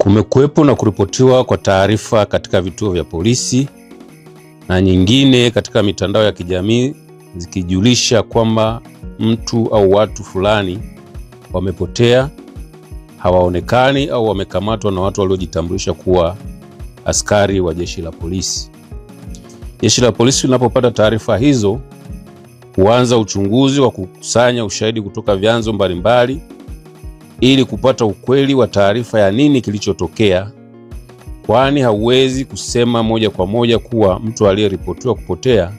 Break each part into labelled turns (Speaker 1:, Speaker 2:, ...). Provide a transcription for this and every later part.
Speaker 1: Kumekuwepo na kuripotiwa kwa taarifa katika vituo vya polisi na nyingine katika mitandao ya kijamii zikijulisha kwamba mtu au watu fulani wamepotea, hawaonekani au wamekamatwa na watu waliojitambulisha kuwa askari wa jeshi la polisi. Jeshi la polisi linapopata taarifa hizo huanza uchunguzi wa kukusanya ushahidi kutoka vyanzo mbalimbali ili kupata ukweli wa taarifa ya nini kilichotokea, kwani hauwezi kusema moja kwa moja kuwa mtu aliyeripotiwa kupotea,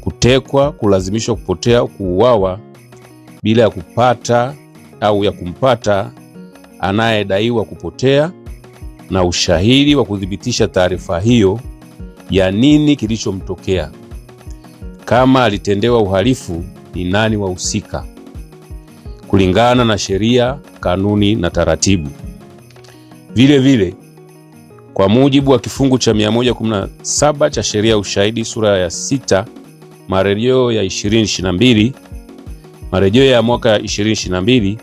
Speaker 1: kutekwa, kulazimishwa kupotea au kuuawa bila ya kupata au ya kumpata anayedaiwa kupotea na ushahidi wa kudhibitisha taarifa hiyo ya nini kilichomtokea. Kama alitendewa uhalifu, ni nani wahusika kulingana na sheria, kanuni na taratibu. Vile vile, kwa mujibu wa kifungu cha 117 cha sheria ya ushahidi sura ya 6 marejeo ya 2022, marejeo ya mwaka 2022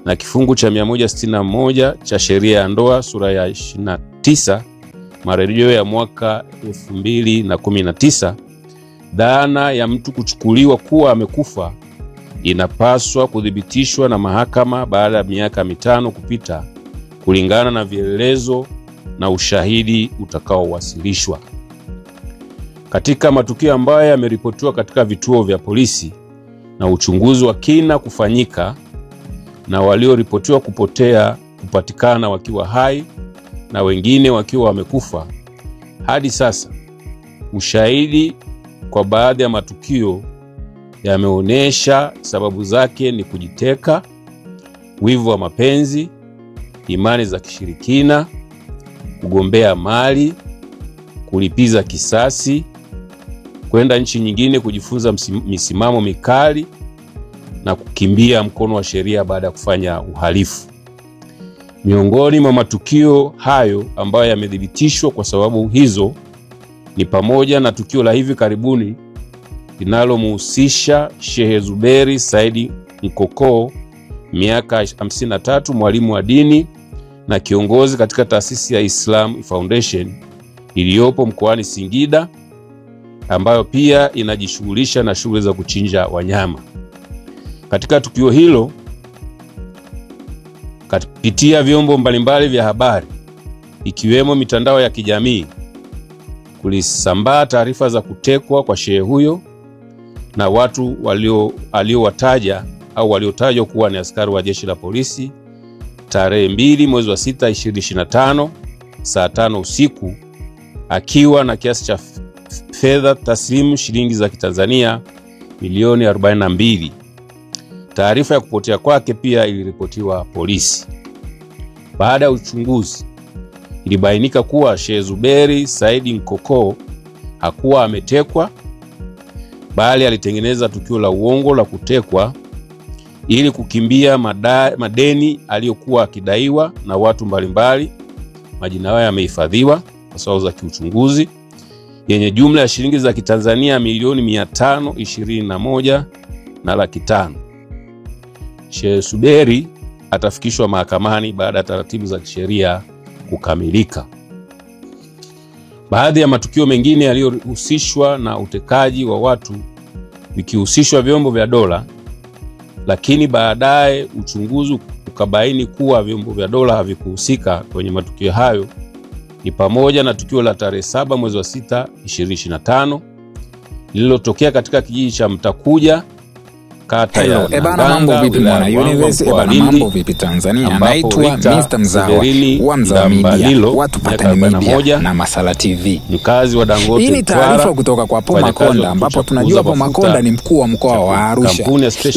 Speaker 1: na kifungu cha 161 cha sheria ya ndoa sura ya 29 marejeo ya mwaka 2019, dhana ya mtu kuchukuliwa kuwa amekufa inapaswa kudhibitishwa na mahakama baada ya miaka 5 kupita kulingana na vielelezo na ushahidi utakaowasilishwa. Katika matukio ambayo yameripotiwa katika vituo vya polisi na uchunguzi wa kina kufanyika na walioripotiwa kupotea kupatikana wakiwa hai na wengine wakiwa wamekufa, hadi sasa ushahidi kwa baadhi ya matukio yameonyesha sababu zake ni kujiteka, wivu wa mapenzi, imani za kishirikina, kugombea mali, kulipiza kisasi, kwenda nchi nyingine kujifunza misimamo mikali na kukimbia mkono wa sheria baada ya kufanya uhalifu. Miongoni mwa matukio hayo ambayo yamethibitishwa kwa sababu hizo ni pamoja na tukio la hivi karibuni linalomhusisha Sheikh Zuberi Said Nkoko, miaka 53, mwalimu wa dini na kiongozi katika taasisi ya Islam Foundation iliyopo mkoani Singida, ambayo pia inajishughulisha na shughuli za kuchinja wanyama. Katika tukio hilo, kupitia vyombo mbalimbali vya habari ikiwemo mitandao ya kijamii, kulisambaa taarifa za kutekwa kwa shehe huyo na watu aliowataja au waliotajwa kuwa ni askari wa jeshi la polisi tarehe 2 mwezi wa 6 2025 saa 5 usiku akiwa na kiasi cha fedha taslimu shilingi za Kitanzania milioni 42. Taarifa ya kupotea kwake pia iliripotiwa polisi. Baada ya uchunguzi, ilibainika kuwa Sheikh Zuberi Said Nkoko hakuwa ametekwa, bali alitengeneza tukio la uongo la kutekwa ili kukimbia madeni aliyokuwa akidaiwa na watu mbalimbali. Majina yao yamehifadhiwa kwa sababu za kiuchunguzi, yenye jumla ya shilingi za Kitanzania milioni 521 na laki 5. Sheikh Zuberi atafikishwa mahakamani baada ya taratibu za kisheria kukamilika. Baadhi ya matukio mengine yaliyohusishwa na utekaji wa watu vikihusishwa vyombo vya dola, lakini baadaye uchunguzi ukabaini kuwa vyombo vya dola havikuhusika kwenye matukio hayo, ni pamoja na tukio la tarehe 7 mwezi wa 6 2025 lililotokea katika kijiji cha Mtakuja, kata ya
Speaker 2: Ebana, vipi mwana universe, mambo vipi Tanzania? Naitwa Mr. Mzawa wa Mzawa Media, watu pata media na Masala TV.
Speaker 1: Mkazi wa Dangote.
Speaker 2: Hii ni taarifa kutoka kwa Paul Makonda, ambapo tunajua Paul Makonda ni mkuu wa mkoa wa Arusha,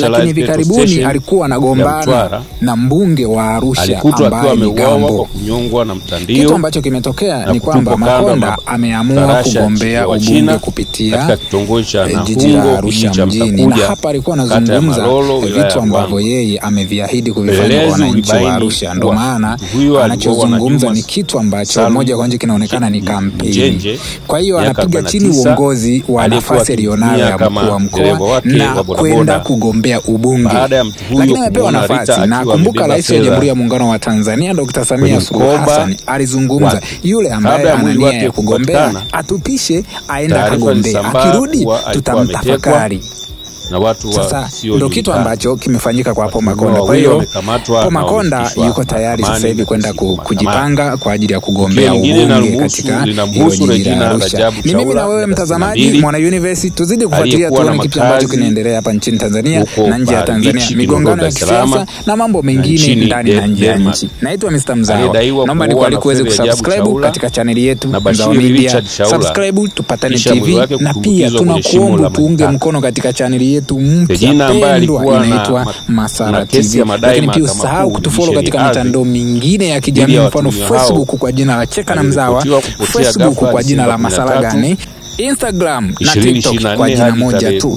Speaker 2: lakini hivi karibuni alikuwa anagombana na mbunge wa Arusha ambaye ni Gambo.
Speaker 1: Kunyongwa na mtandio.
Speaker 2: Kitu ambacho kimetokea ni kwamba Makonda ameamua kugombea ubunge kupitia
Speaker 1: katika kitongoji cha
Speaker 2: jiji la Arusha mjini, na hapa alikuwa anazungumza vitu ambavyo yeye ameviahidi kuvifanya kwa wananchi wa Arusha. Ndio maana anachozungumza ni kitu ambacho moja kwa moja kinaonekana ni kampeni. Kwa hiyo anapiga chini uongozi wa nafasi aliyonayo ya mkuu wa mkoa na kwenda kugombea ubunge. Lakini amepewa nafasi, na kumbuka Rais wa Jamhuri ya Muungano wa Tanzania Dr. Samia Suluhu Hassan alizungumza, yule ambaye ana nia ya kugombea atupishe aenda akagombea, akirudi tutamtafakari.
Speaker 1: Na watu
Speaker 2: sasa ndio kitu ambacho kimefanyika kwa Paul Makonda. Kwa hiyo Paul Makonda yuko tayari sasa hivi kwenda kujipanga kwa ajili ya kugombea ubunge katika jiji la Arusha. Ni mimi na wewe mtazamaji Mwana Universe, tuzidi kufuatilia tuone kipi ambacho kinaendelea hapa nchini Tanzania na nje ya Tanzania, migongano ya kisiasa na mambo mengine ndani na nje ya nchi. Naitwa Mr. Mzao. Naomba nikualike kusubscribe katika channel yetu Mzao Media. Subscribe Tupatane TV, na pia tunakuomba tuunge mkono katika channel yetu mpya inaitwa Masara TV. Lakini pia usahau kutufollow katika mitandao mingine ya kijamii, mfano Facebook kwa jina la Cheka na Mzawa, Facebook kwa jina la Masara Gani, Instagram na TikTok kwa jina moja tu,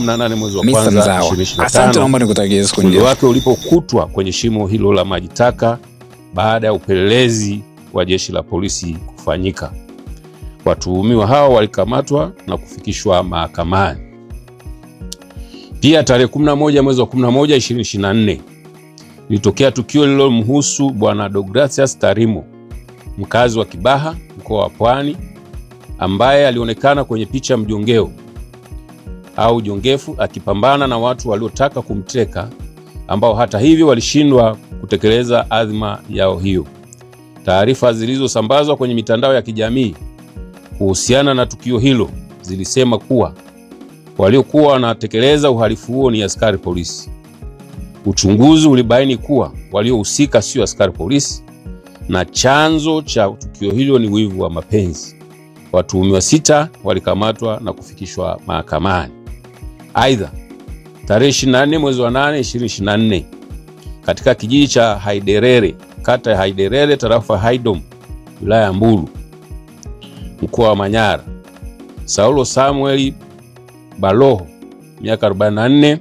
Speaker 2: Mr. Mzawa. Asante, naomba nikutakie siku njema.
Speaker 1: Wake ulipokutwa kwenye shimo hilo la maji taka baada ya upelelezi wa jeshi la polisi kufanyika. Watuhumiwa hao walikamatwa na kufikishwa mahakamani. Pia tarehe 11 mwezi wa 11 2024 litokea tukio lililomhusu Bwana Deogratias Tarimo, mkazi wa Kibaha, mkoa wa Pwani, ambaye alionekana kwenye picha mjongeo au jongefu akipambana na watu waliotaka kumteka, ambao hata hivyo walishindwa kutekeleza adhima yao hiyo. Taarifa zilizosambazwa kwenye mitandao ya kijamii kuhusiana na tukio hilo zilisema kuwa waliokuwa wanatekeleza uhalifu huo ni askari polisi. Uchunguzi ulibaini kuwa waliohusika sio askari polisi na chanzo cha tukio hilo ni wivu wa mapenzi. Watuhumiwa 6 walikamatwa na kufikishwa mahakamani. Aidha, tarehe 24 mwezi wa 8 2024 katika kijiji cha Haiderere, kata ya Haiderere, tarafa Haidom, wilaya ya Mbulu, mkoa wa Manyara, Saulo Samuel Baloho, miaka 44,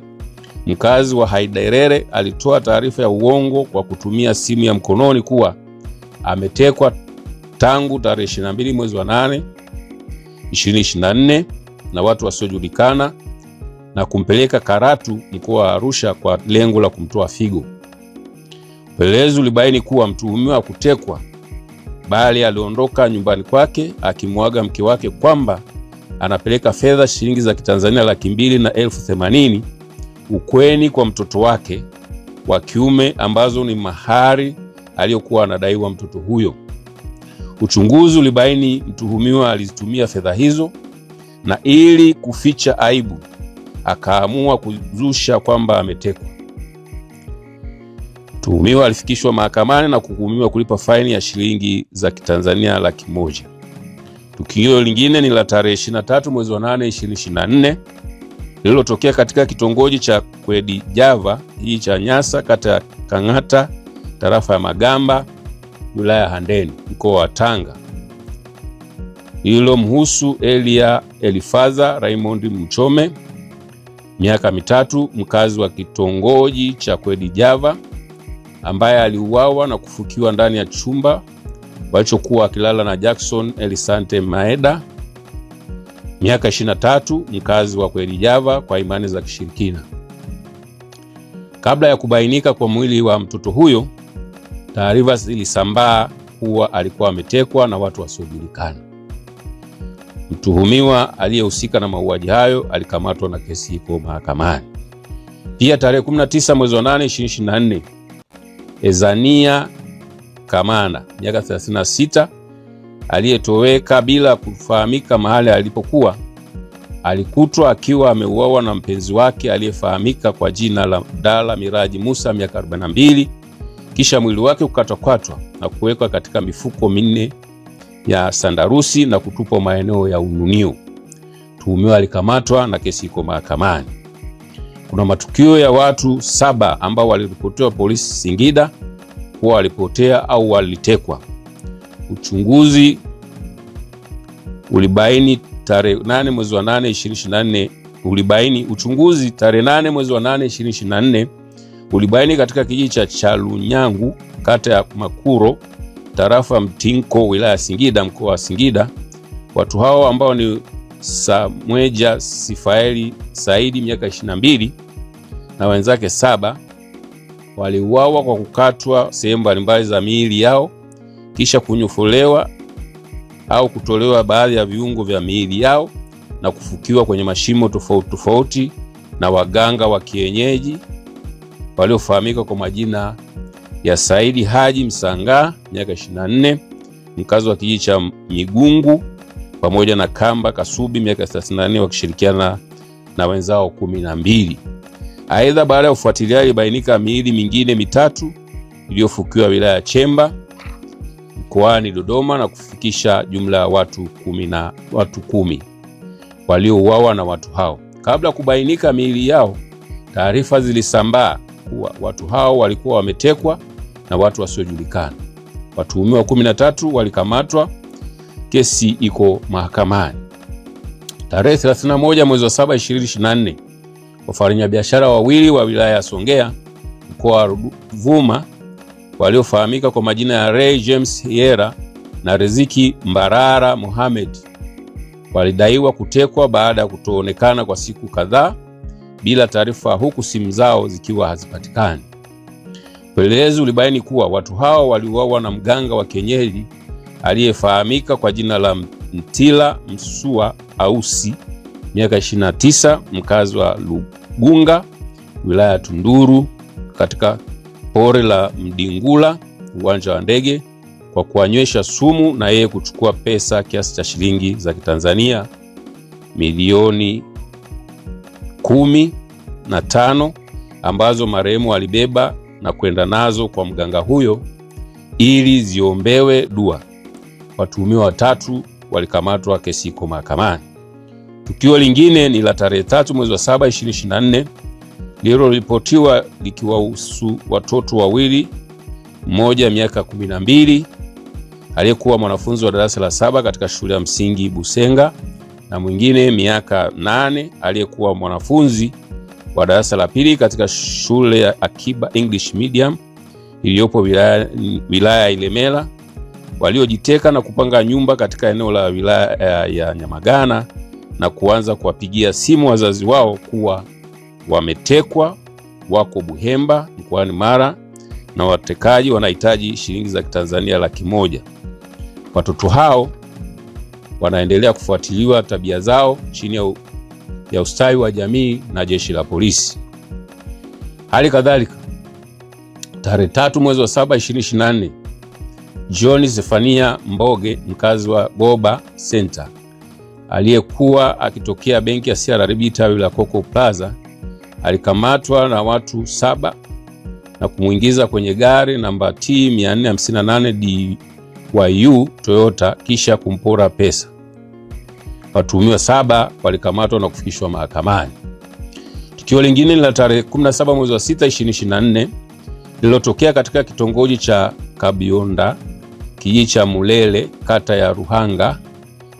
Speaker 1: mkazi wa Haiderere, alitoa taarifa ya uongo kwa kutumia simu ya mkononi kuwa ametekwa tangu tarehe 22 mwezi wa 8 2024 na watu wasiojulikana na kumpeleka Karatu, mkoa wa Arusha, kwa lengo la kumtoa figo. Upelelezi ulibaini kuwa mtuhumiwa hakutekwa, bali aliondoka nyumbani kwake akimwaga mke wake kwamba anapeleka fedha shilingi za Kitanzania 200,080 ukweni kwa mtoto wake wa kiume, ambazo ni mahari aliyokuwa anadaiwa mtoto huyo. Uchunguzi ulibaini mtuhumiwa alizitumia fedha hizo, na ili kuficha aibu akaamua kuzusha kwamba ametekwa. Mtuhumiwa alifikishwa mahakamani na kuhukumiwa kulipa faini ya shilingi za Kitanzania 100,000. Tukio lingine ni la tarehe 23 mwezi wa 8 2024 lililotokea katika kitongoji cha Kwedi Java, hii cha Nyasa, kata ya Kangata, tarafa ya Magamba, wilaya ya Handeni, mkoa wa Tanga. Lililomhusu Elia Elifaza Raymond Mchome, miaka 3, mkazi wa kitongoji cha Kwedi Java, ambaye aliuawa na kufukiwa ndani ya chumba walichokuwa akilala na Jackson Elisante Maeda, miaka 23, mkazi wa Kwedi Java, kwa imani za kishirikina. Kabla ya kubainika kwa mwili wa mtoto huyo, taarifa zilisambaa kuwa alikuwa ametekwa na watu wasiojulikana. Mtuhumiwa aliyehusika na mauaji hayo alikamatwa na kesi iko mahakamani. Pia tarehe 19 mwezi wa 8 2024 Ezania Kamana, miaka 36, aliyetoweka bila kufahamika mahali alipokuwa, alikutwa akiwa ameuawa na mpenzi wake aliyefahamika kwa jina la Dala Miraji Musa, miaka 42, kisha mwili wake ukatwakatwa na kuwekwa katika mifuko 4 ya sandarusi na kutupwa maeneo ya Ununio. Mtuhumiwa alikamatwa na kesi iko mahakamani. Kuna matukio ya watu 7 ambao waliripotiwa polisi Singida kuwa walipotea au walitekwa. Uchunguzi ulibaini tarehe 8 mwezi wa 8 2024 uchunguzi tarehe 8 mwezi wa 8 2024 ulibaini katika kijiji cha Chalunyangu, kata ya Makuro, tarafa Mtinko, wilaya ya Singida, mkoa wa Singida, watu hao ambao ni Samweja Sifaeli Saidi miaka 22 na wenzake 7 waliuawa kwa kukatwa sehemu mbalimbali za miili yao, kisha kunyofolewa au kutolewa baadhi ya viungo vya miili yao na kufukiwa kwenye mashimo tofauti tofauti na waganga wa kienyeji waliofahamika kwa majina ya Saidi Haji Msanga miaka 24, mkazi wa kijiji cha Migungu, pamoja na Kamba Kasubi miaka 34, wakishirikiana na wenzao 12. Aidha, baada ya ufuatiliaji ilibainika miili mingine 3 iliyofukiwa wilaya ya Chemba mkoani Dodoma na kufikisha jumla ya watu 10 waliouawa na watu hao. Kabla kubainika miili yao, taarifa zilisambaa kuwa watu hao walikuwa wametekwa na watu wasiojulikana. Watuhumiwa 13 walikamatwa. Kesi iko mahakamani. Tarehe 31 mwezi wa 7 2024, wafanyabiashara wawili wa wilaya ya Songea mkoa wa Ruvuma waliofahamika kwa majina ya Ray James Hiera na Riziki Mbarara Mohamed walidaiwa kutekwa baada ya kutoonekana kwa siku kadhaa bila taarifa, huku simu zao zikiwa hazipatikani. Upelelezi ulibaini kuwa watu hao waliuawa na mganga wa kienyeji aliyefahamika kwa jina la Mtila Msua Ausi miaka 29, mkazi wa Lugunga, wilaya ya Tunduru, katika pori la Mdingula, uwanja wa ndege, kwa kuanywesha sumu na yeye kuchukua pesa kiasi cha shilingi za Kitanzania milioni 15 ambazo marehemu alibeba na kwenda nazo kwa mganga huyo ili ziombewe dua. Watuhumiwa 3 walikamatwa. Kesi iko mahakamani. Tukio lingine ni la tarehe 3 mwezi wa 7 2024 lililoripotiwa likiwahusu watoto wawili, mmoja miaka 12 aliyekuwa mwanafunzi wa darasa la 7 katika shule ya msingi Busenga, na mwingine miaka 8 aliyekuwa mwanafunzi wa darasa la 2 katika shule ya Akiba English Medium iliyopo wilaya ya Ilemela, waliojiteka na kupanga nyumba katika eneo la wilaya ya Nyamagana na kuanza kuwapigia simu wazazi wao kuwa wametekwa, wako Buhemba mkoani Mara na watekaji wanahitaji shilingi za Kitanzania 100,000. Watoto hao wanaendelea kufuatiliwa tabia zao chini ya ustawi wa jamii na jeshi la polisi. Hali kadhalika, tarehe 3 mwezi wa 7 2024, John Zefania Mboge, mkazi wa Goba Center, aliyekuwa akitokea benki ya CRDB tawi la Coco Plaza, alikamatwa na watu 7 na kumuingiza kwenye gari namba T 458 DYU Toyota kisha kumpora pesa. Watuhumiwa 7 walikamatwa na kufikishwa mahakamani. Tukio lingine la tarehe 17 mwezi wa 6 2024 lililotokea katika kitongoji cha Kabionda, kijiji cha Mulele, kata ya Ruhanga,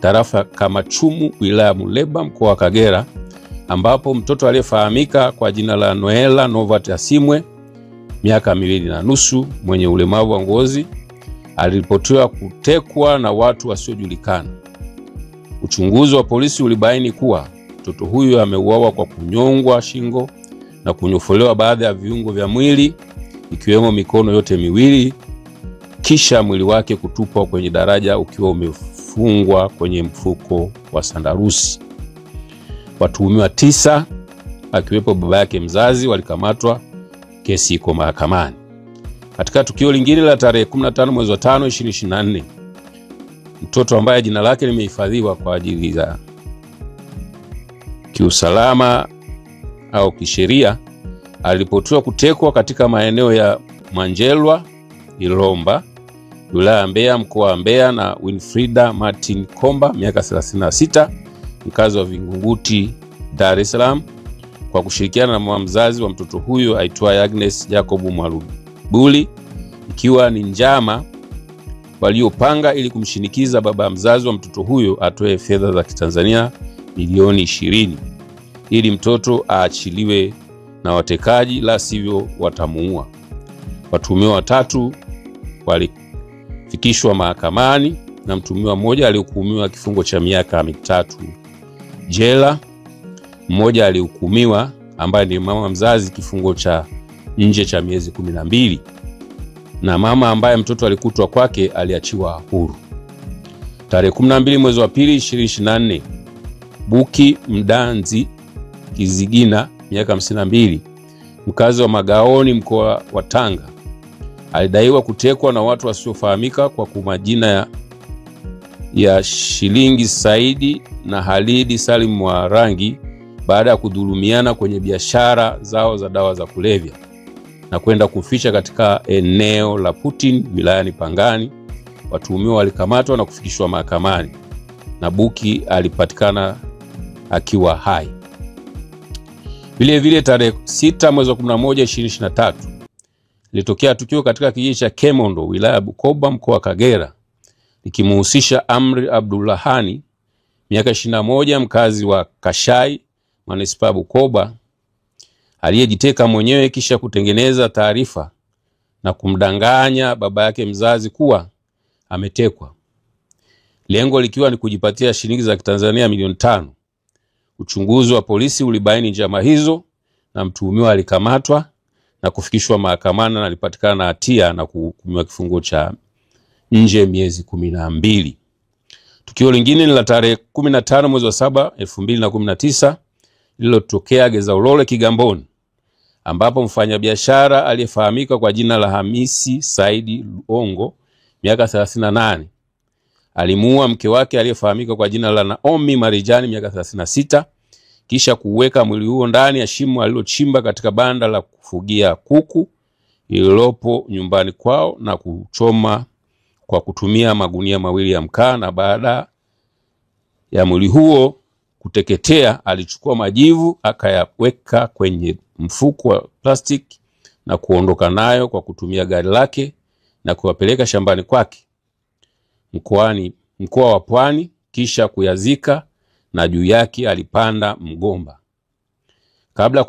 Speaker 1: tarafa Kamachumu, wilaya Muleba, mkoa wa Kagera, ambapo mtoto aliyefahamika kwa jina la Noela Novat Asimwe miaka 2.5 mwenye ulemavu wa ngozi aliripotiwa kutekwa na watu wasiojulikana. Uchunguzi wa polisi ulibaini kuwa mtoto huyu ameuawa kwa kunyongwa shingo na kunyofolewa baadhi ya viungo vya mwili ikiwemo mikono yote miwili, kisha mwili wake kutupwa kwenye daraja ukiwa umefungwa kwenye mfuko wa sandarusi. Watuhumiwa 9 akiwepo baba yake mzazi walikamatwa. Kesi iko mahakamani. Katika tukio lingine la tarehe 15 mwezi wa 5 2024, mtoto ambaye jina lake limehifadhiwa kwa ajili za kiusalama au kisheria alipotiwa kutekwa katika maeneo ya Manjelwa, Ilomba, wilaya ya Mbeya, mkoa wa Mbeya, na Winfrida Martin Komba miaka 36, mkazi wa Vingunguti, Dar es Salaam, kwa kushirikiana na mama mzazi wa mtoto huyo aitwaye Agnes Jacob Mwalubuli, ikiwa ni njama waliopanga ili kumshinikiza baba mzazi wa mtoto huyo atoe fedha za Kitanzania milioni 20. ili mtoto aachiliwe na watekaji, la sivyo watamuua. Watuhumiwa 3 walifikishwa mahakamani na mtuhumiwa mmoja alihukumiwa kifungo cha miaka 3 jela. Mmoja alihukumiwa ambaye ni mama mzazi kifungo cha nje cha miezi 12, na mama ambaye mtoto alikutwa kwake aliachiwa huru. Tarehe 12 mwezi wa pili 2024, Buki Mdanzi Kizigina miaka 52, mkazi wa Magaoni mkoa wa Tanga, alidaiwa kutekwa na watu wasiofahamika kwa kumajina ya Shilingi Saidi na Halidi Salim Mwarangi baada ya kudhulumiana kwenye biashara zao za dawa za kulevya na kwenda kuficha katika eneo la Putin wilayani Pangani. Watuhumiwa walikamatwa na kufikishwa mahakamani na Buki alipatikana akiwa hai. Vile vile tarehe 6 mwezi wa 11 2023, ilitokea tukio katika kijiji cha Kemondo wilaya ya Bukoba mkoa wa Kagera, likimhusisha Amri Abdullahani miaka 21, mkazi wa Kashai manispaa Bukoba, aliyejiteka mwenyewe kisha kutengeneza taarifa na kumdanganya baba yake mzazi kuwa ametekwa, lengo likiwa ni kujipatia shilingi za Kitanzania milioni 5. Uchunguzi wa polisi ulibaini njama hizo na mtuhumiwa alikamatwa na kufikishwa mahakamani na alipatikana na hatia na kuhukumiwa kifungo cha nje miezi 12. Tukio lingine ni la tarehe 15 mwezi wa 7 2019, lililotokea Geza Ulole Kigamboni, ambapo mfanyabiashara aliyefahamika kwa jina la Hamisi Saidi Luongo miaka 38 alimuua mke wake aliyefahamika kwa jina la Naomi Marijani miaka 36, kisha kuweka mwili huo ndani ya shimo alilochimba katika banda la kufugia kuku lililopo nyumbani kwao na kuchoma kwa kutumia magunia 2 ya mkaa, na baada ya mwili huo kuteketea alichukua majivu akayaweka kwenye mfuko wa plastiki na kuondoka nayo kwa kutumia gari lake na kuwapeleka shambani kwake mkoa wa Pwani, kisha kuyazika na juu yake alipanda mgomba. Kabla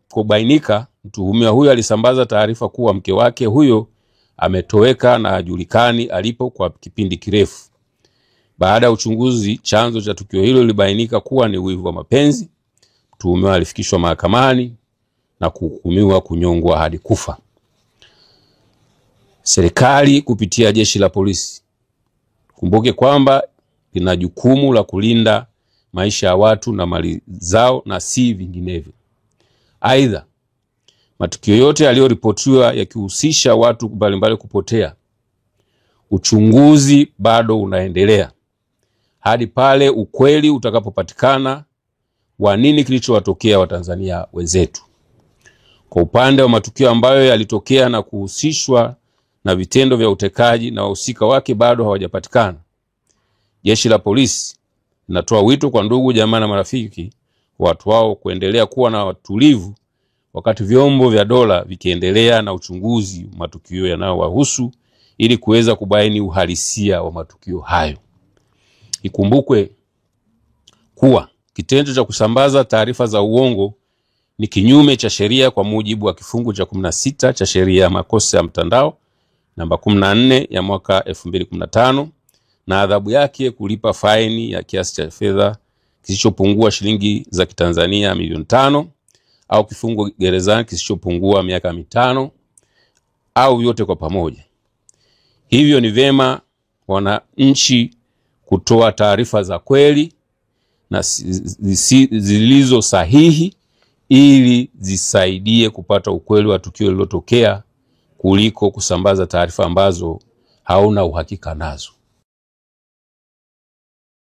Speaker 1: kubainika, mtuhumiwa huyo alisambaza taarifa kuwa mke wake huyo ametoweka na hajulikani alipo kwa kipindi kirefu. Baada ya uchunguzi, chanzo cha tukio hilo libainika kuwa ni wivu wa mapenzi. Mtuhumiwa alifikishwa mahakamani na kuhukumiwa kunyongwa hadi kufa. Serikali kupitia jeshi la polisi, kumbuke kwamba ina jukumu la kulinda maisha ya watu na mali zao na si vinginevyo. Aidha, matukio yote yaliyoripotiwa yakihusisha watu mbalimbali kupotea, uchunguzi bado unaendelea hadi pale ukweli utakapopatikana wa nini kilichowatokea Watanzania wenzetu. Kwa upande wa matukio ambayo yalitokea na kuhusishwa na vitendo vya utekaji na wahusika wake bado hawajapatikana, jeshi la polisi linatoa wito kwa ndugu, jamaa na marafiki watu wao kuendelea kuwa na watulivu wakati vyombo vya dola vikiendelea na uchunguzi wa matukio yanayowahusu ili kuweza kubaini uhalisia wa matukio hayo. Ikumbukwe kuwa kitendo cha kusambaza taarifa za uongo ni kinyume cha sheria kwa mujibu wa kifungu cha 16 cha sheria ya makosa ya mtandao namba 14 ya mwaka 2015, na adhabu yake kulipa faini ya kiasi cha fedha kisichopungua shilingi za Kitanzania milioni 5 au kifungo gerezani kisichopungua miaka 5 au yote kwa pamoja. Hivyo ni vema wananchi kutoa taarifa za kweli na zilizo sahihi ili zisaidie kupata ukweli wa tukio lililotokea kuliko kusambaza taarifa ambazo hauna uhakika nazo.